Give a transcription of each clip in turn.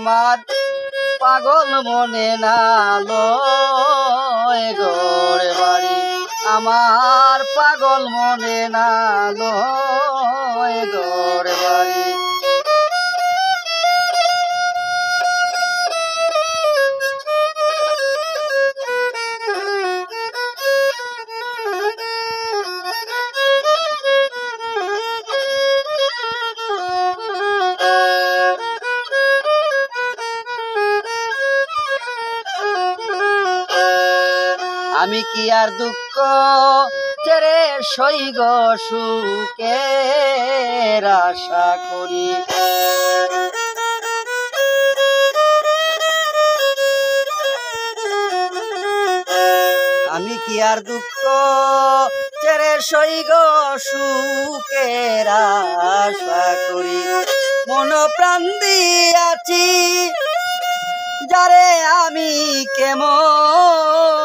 আমার পাগল মনে না লয় ঘরে বাড়ি আমার পাগল মনে না লয় ঘরে বাড়ি আমি কি আর দুঃখ ছেড়ে সইগ সুখের আশা করি আমি কি আর দুঃখ ছেড়ে সইগ সুখের আশা করি মন প্রাণ দিয়াছি যারে আমি কেমন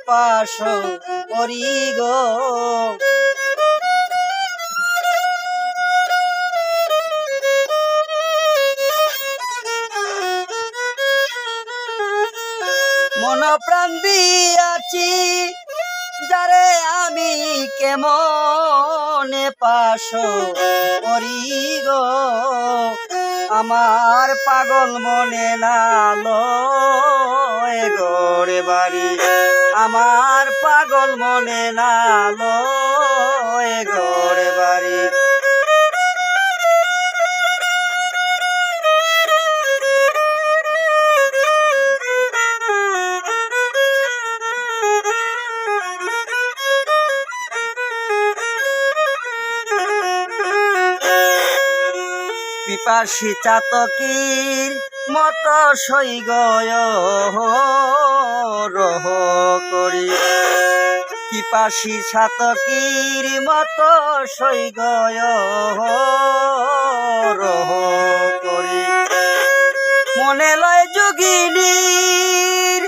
পাশ করি গো মন প্রাণ দিয়াছি যারে আমি কেমন পাশ করি গো আমার পাগল মনে না লয় ঘরে বাড়ি আমার পাগল মনে না লয় ঘরে বাড়ি পিপাসী চাতকীর মত সইগ রহ করি পিপাসী চাতকীর মত সইগ রহ করি মনে লয় যোগিনীর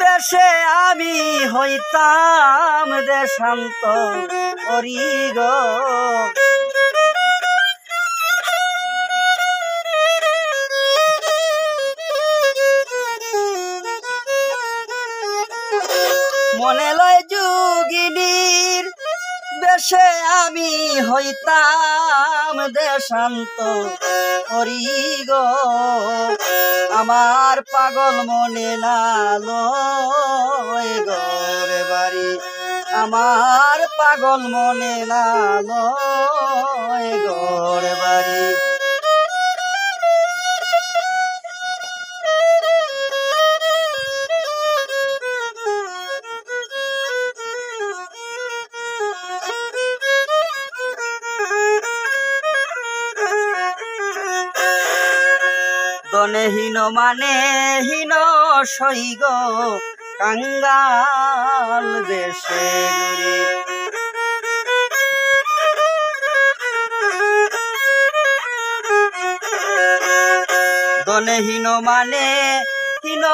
দেশে আমি হইতাম দেশান্ত করি গো মনে লয় যোগিনীর দেশে আমি হইতাম দেশান্ত করি গো আমার পাগল মনে না লয় ঘরে বাড়ি আমার পাগল মনে না লয় ঘরে বাড়ি দনে হীন মানে হীন সইগ কাঙ্গাল দেশে ঘুরি দনে হীন মানে হীন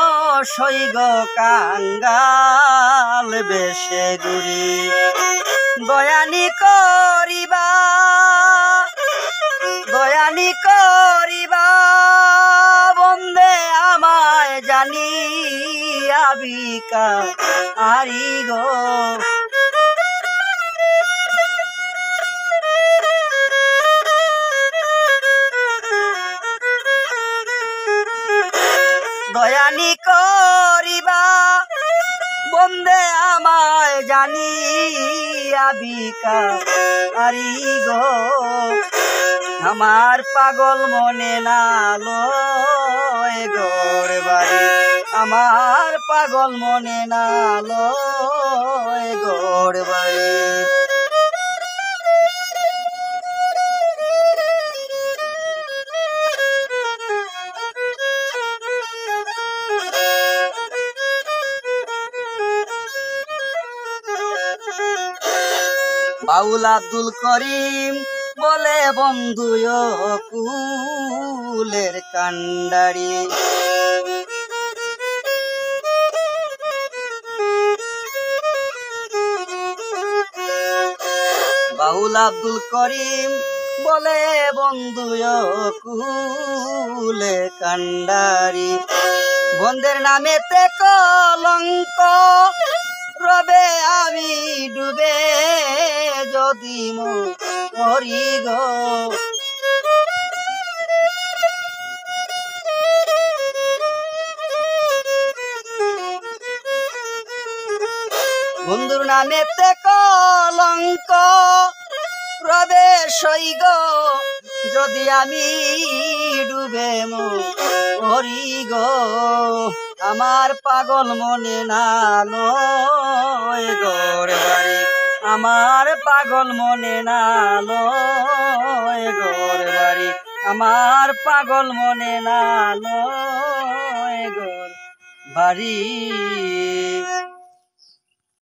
সইগ কাঙ্গাল বেশে ঘুরি দয়ানি করিবা বন্দে আমায় জানি আবিকা আরি গো দয়ানি করিবা বন্দে আমায় জানি আবিকা আরি গো আমার পাগল মনে না লয় ঘরে বাড়ি আমার পাগল মনে না লয় ঘরে বাড়ি বাউল আব্দুল করিম বলে বন্ধু কুলের কান্ডারি বাউল আব্দুল করিম বলে বন্ধু কুলে কান্ডারি বন্ধের নামেতে কলঙ্ক রবে আমি ডুবে যদি মরি গো বন্ধুর নামেতে কলঙ্ক রবে সৈগ যদি আমি ডুবে মরি গো আমার পাগল মনে না লয় গোরে বাড়ি আমার পাগল মনে না লয় গোরে বাড়ি আমার পাগল মনে না লয় গোর বাড়ি